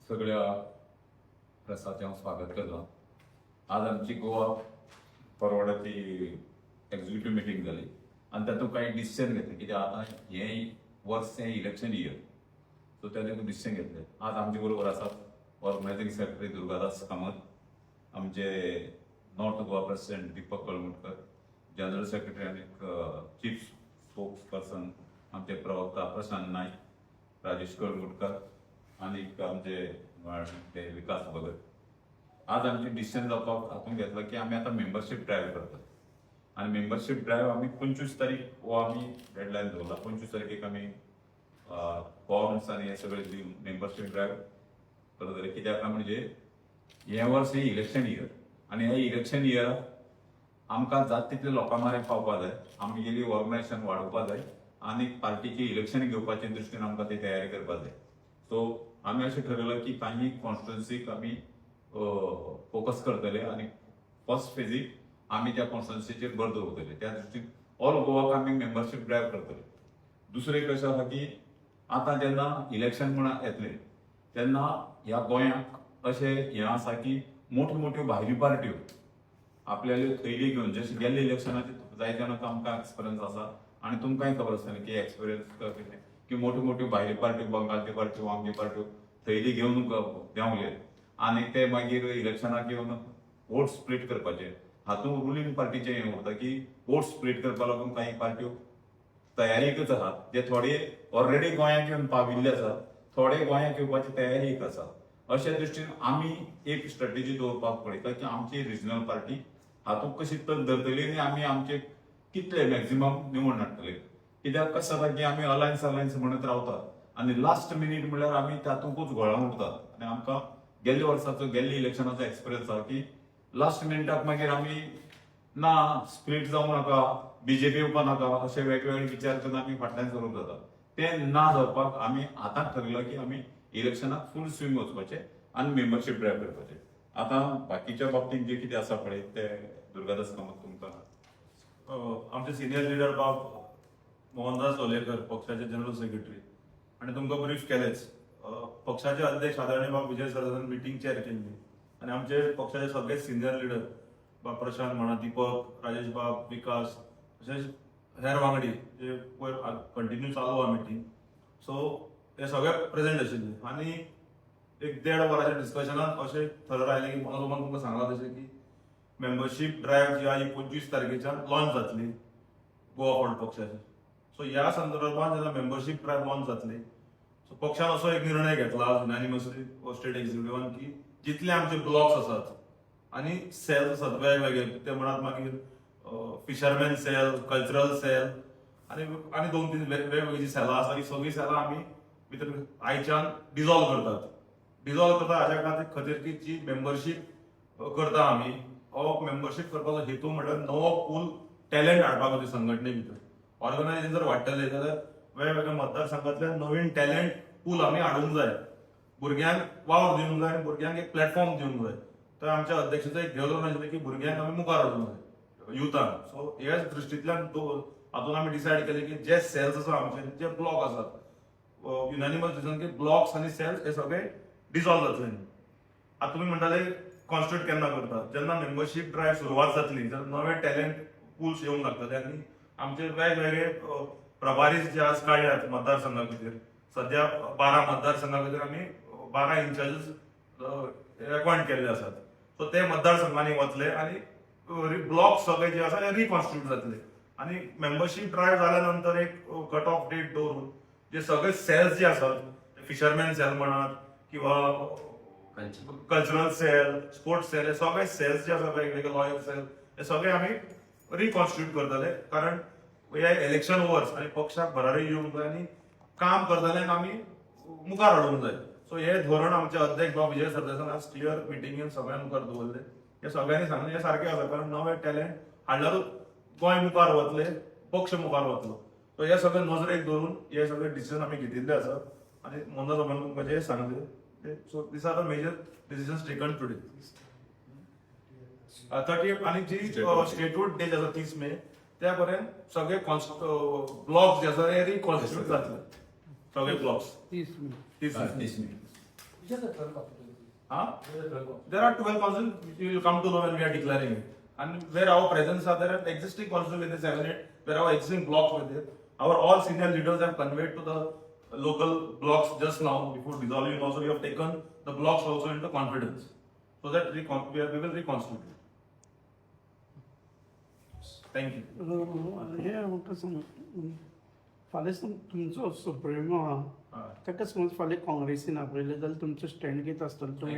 सगळ्या प्रसाचे हांव स्वागत करता। आज आमची गोवा फॉरवर्डाची एक्झिक्युटिव्ह मिटींग जाली आनी तातूंत कांय डिसिजन घेतले कित्याक आतां हें वर्स हें इलेक्शन इयर, सो त्या खातीर डिसिजन घेतले। आज आमचे बरोबर आसात ऑर्गनायझिंग सेक्रेटरी दुर्गादास कामत, आमचे north Goa president Deepak Kalangutkar, general secretary आनी चीफ स्पोक्स पर्सन आमचे प्रवक्ता प्रशांत नाईक, राजेश कळंगुटकर आनी आमचे विकास भगत। आज आमचे डिसिजन जावपाक हातूंत घेतला की आमी आतां मेंबरशीप ड्रायव्ह करतात आनी मेंबरशीप ड्रायव्ह आमी 25 तारीख हो आमी डेडलायन दवरला। 25 तारखेक आमी फॉर्म्स आनी हे सगळे दिवन मेंबरशीप ड्रायव्ह करतले। कित्याक म्हणजे हे वर्स हे इलेक्शन इयर आनी हे इलेक्शन इयराक आमकां जाता तितले लोकां मेरेन पावपाक जाय, आमगेली ऑर्गनायझेशन वाडोवपाक जाय आनी पार्टीची इलेक्शन घेवपाचे दृश्टीन आमकां ती तयारी करपाक जाय। सो आमी अशें ठरयलां की काही कॉन्स्टिट्युएन्सीक आमी फोकस करतले आनी फर्स्ट फेजीक आमी त्या कॉन्स्टिट्युएन्सीचेर भर दवरतले। त्या दृश्टीन ऑल गोवाक आमी मेंबरशीप ड्रायव्ह करतले। दुसरें कशें आसा की आतां जेन्ना इलेक्शन म्हण येतले तेन्ना ह्या गोंयांक अशें हें आसा की मोठ्यो भायल्यो पार्ट्यो आपल्याल्यो थैली घेवन, जशें गेल्ले इलेक्शनाचे जायते जाणांक आमकां एक्सपिरियन्स आसा आनी तुमकांय खबर आसतलें की एक्सपिरियन्स कितें की मोठ्यो भायल्यो पार्ट्यो, बंगालच्यो पार्ट्यो, आमच्यो पार्ट्यो थैली घेवन देंवले आनी ते मागीर इलेक्शनाक येवन वोट स्प्लीट करपाचे। हातूंत रुलींग पार्टीचें हें उरता की वोट स्प्लीट करपा लागून काही पार्ट्यो तयारीकच आसात, जे थोडे ऑलरेडी गोंयांत येवन पाविल्ले आसात, थोडे गोंयांत येवपाची तयारीक आसा। अशे दृश्टीन आमी एक स्ट्रॅटेजी दवरपाक पळयता की आमची रिजनल पार्टी हातूंत कशी तर धरतली आनी आमी आमचे कितले मॅक्झिमम निवडून हाडटले। कित्याक कशें जाता की आमी अलायन्स म्हणत रावतात आनी लास्ट मिनीट म्हणल्यार आमी तातूंतूच घोळान उरतात आनी आमकां गेल्ल्या वर्साचो गेल्ल्या इलेक्शनाचो एक्सपिरियन्स आसा की लास्ट मिनिटाक मागीर आमी ना स्प्लीट जावंक नाका, बीजेपी येवपा नाका अशे वेगवेगळे विचार करून आमी फाटल्यान सरूंक जाता। ते ना जावपाक आमी आतांच ठरयलां की आमी इलेक्शनाक फूल स्विंग वचपाचें आनी मेंबरशीप ड्रायव्ह करपाचें। आतां बाकीच्या बाबतींत जे कितें आसा पळय ते दुर्गादास कामत तुमकां। आमचे सिनियर लिडर बाब मोहनदास लोलयेकर, पक्षाचे जनरल सेक्रेटरी, आणि तुमकां ब्रीफ केलेच। पक्षाचे अध्यक्ष आदरणीय बाब विजय सरदेसाईन मिटींग चेअर केल्ली आणि आमचे पक्षाचे सगळे सिनियर लिडर बाब प्रशांत म्हणा, दीपक, राजेश बाब, विकास अशें हेर वांगडी जे पयर कंटिन्यू चालू आहा मिटींग, सो हे सगळे प्रेझेंट आशिल्ले आनी एक 1.5 वरांच्या डिस्कशनात अशें थरर आयलें की मनोरमान तुमकां सांगलां तशें की मेंबरशीप ड्रायव्ह जी आहा 25 तारखेच्यान लॉन्च जातली गोवा फॉर्वर्ड पक्षाची। सो ह्या संदर्भात जेन्ना मेंबरशीप ड्रायव्ह लॉन्च जातली, सो पक्षान असो एक निर्णय घेतला युनानिमसली स्टेट एक्झिक्युटिव्हान की जितले आमचे ब्लॉक्स आसात आनी सेल्स आसात वेगवेगळे, ते म्हणत मागीर फिशरमॅन सेल, कल्चरल सेल आनी 2-3 वेगवेगळी जी सेलां आसा ही सगळीं सेलां आमी भितर आयच्यान डिजॉल्व करता हाच्या खातीर की जी मेंबरशीप करता आमी, हो मेंबरशीप करपाचो हेतू म्हणल्यार नवो पूल टॅलेंट हाडपाक खातीर संघटने भितर ऑर्गनायझेशन जर वाडटले जाल्यार वेगवेगळ्या मतदारसंघातले नवीन टॅलेंट पूल आमी हाडूंक जाय, भुरग्यांक वावर दिवंक जाय, भुरग्यांक एक प्लॅटफॉर्म दिवंक जाय। तर आमच्या अध्यक्षाचो एक घेवलो आशिल्लो की भुरग्यांक आमी मुखार हाडूंक जाय युथान। सो ह्याच दृश्टींतल्यान हातून आमी डिसायड केले की जे सेल्स आसा आमचे, जे ब्लॉक आसात, युनानिमस डिसिजन की ब्लॉक्स आनी सेल्स हे सगळे डिजॉल्व जातले। आता तुमी म्हणटाले कॉन्स्टिट्यूट केन्ना करतात, जेन्ना मेंबरशीप ड्रायव्ह सुरवात जातली जाल्यार नवे टॅलेंट पूल्स येवंक लागतले आनी आमचे वेगवेगळे प्रभारी जे आसा काडल्यात मतदारसंघा खातीर। सध्या 12 मतदारसंघा खातीर आमी 12 इंचार्जीस अपॉइंट केल्ले आसात। सो ते मतदारसंघांनी वतले आनी ब्लॉक सगळे जे आसा ते रिकॉन्स्टिट्यूट जातले आनी मेंबरशीप ड्रायव्ह जाल्या नंतर एक कट ऑफ डेट दवरून जे सगळे सेल्स जे आसात, फिशरमॅन सेल म्हणत किंवा कल्चरल सेल, स्पोर्ट्स सेल, हे सगळे सेल्स जे आसा वेगवेगळे लॉयल सेल, हे सगळे आमी रिकॉन्स्टिट्यूट करतले। कारण हे इलेक्शन वर्स आनी पक्षाक भरारी येवंक जाय आनी काम करतल्यांक आमी मुखार हाडूंक जाय। सो हे धोरण आमचे अध्यक्ष बाब विजय सरदेसाईन आज क्लियर मिटींगेन सगळ्यां मुखार दवरले। हे सगळ्यांनी सांगलें हे सारकें आसा, कारण नवे टॅलेंट हाडल्यारूच गोंय मुखार वतले, पक्ष मुखार वतलो। सो हे सगळे नजरेक धरून हे सगळे डिसिजन आमी घेतिल्ले आसात आनी मोहनदास बाबान तुमकां जे सांगले so this are the major decisions taken today. 30 आनी जी स्टेटहूड डे आसा 30 मे त्या पर्यंत सगळे ब्लॉक्स जे आसा हे रिकॉन्स्टिट्यूट जातले, सगळे blocks 30 may. Just a 12 opportunity. Huh? Just a 12 opportunity. There are 12 councils which you will come to know when we are declaring it. And where our presence are there, existing council with the 7-8, where our existing blocks were there. Our all senior leaders have conveyed to the local blocks just now, before dissolving also, we have taken the blocks also into confidence. So that we will reconstitute. Thank you. हे म्हाका सांग फाल्यां तुमचो supremo आहा ताका समज फाल्यां काँग्रेसीन आपयले जाल्यार तुमचो स्टँड कितें आसतलो तुमी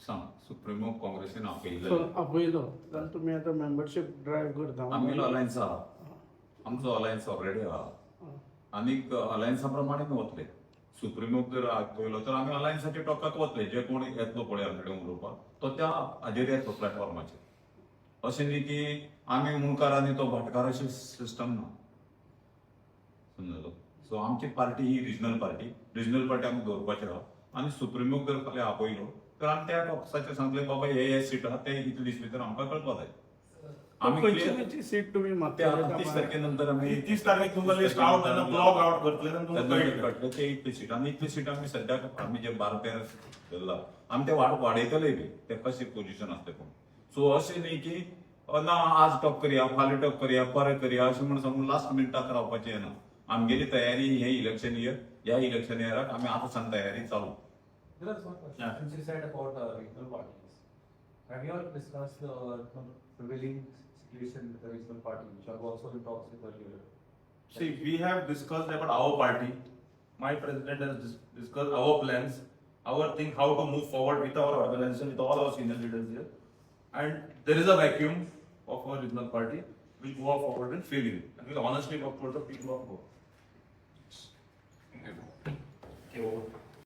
सांग सुप्रिमो काँग्रेसीन आपयल्ले आपयलो जाल्यार तुमी आतां मेंबरशीप ड्रायव्ह करता आमगेलो अलायन्स आहा आमचो अलायन्स ऑलरेडी आहा आनीक अलायन्सा प्रमाणे वतले सुप्रिमोक जर आपयलो तर आमी अलायन्साच्या टॉकाक वतले जे कोण येतलो पळय आमचे कडेन उलोवपाक तो त्या हाजेर येतलो प्लॅटफॉर्माचेर अशें न्ही की आमी मुणकार आनी तो भाटकार अशें सिस्टम ना समजलो सो आमची पार्टी ही रिजनल पार्टी आमी दवरपाचे आहा आनी सुप्रिमोक जर फाल्यां आपयलो तर आमी त्या पक्षाचेर सांगले बाबा हे सीट आहा ते इतले दीस भितर आमकां कळपा जाय आमी खंयची सीट तुमी त्या मागता 30 तारखेनंतर आमी 30 तारीख तुमकां लिस्ट आउट जाल्यार ब्लॉक आउट करतले आनी तुमकां कळटलें. कळटले ते इतली सीट आनी इतली सीट आमी सद्याक आमी जे 12-13 धरला आमी ते वाडयतले बी ते कशें पोजिशन आसता पूण सो अशें न्ही की ना आज टॉप करया फाल्यां टॉप करया परत करया अशें म्हणून सांगून लास्ट मिनटाक रावपाचें ना आमगेली तयारी हे इलेक्शन इयर ह्या इलेक्शन इयराक आमी आतां सान तयारी चालू There is one question. Yeah. Since you said about regional parties, have you all discussed the prevailing situation with the regional party, which are also in talks with earlier? See, we have discussed about our party. My president has discussed our plans, our thing, how to move forward with our organization, with all our senior leaders here. And there is a vacuum of our regional party. We'll go forward and fill it. And we'll honestly work for the people of Goa. Okay.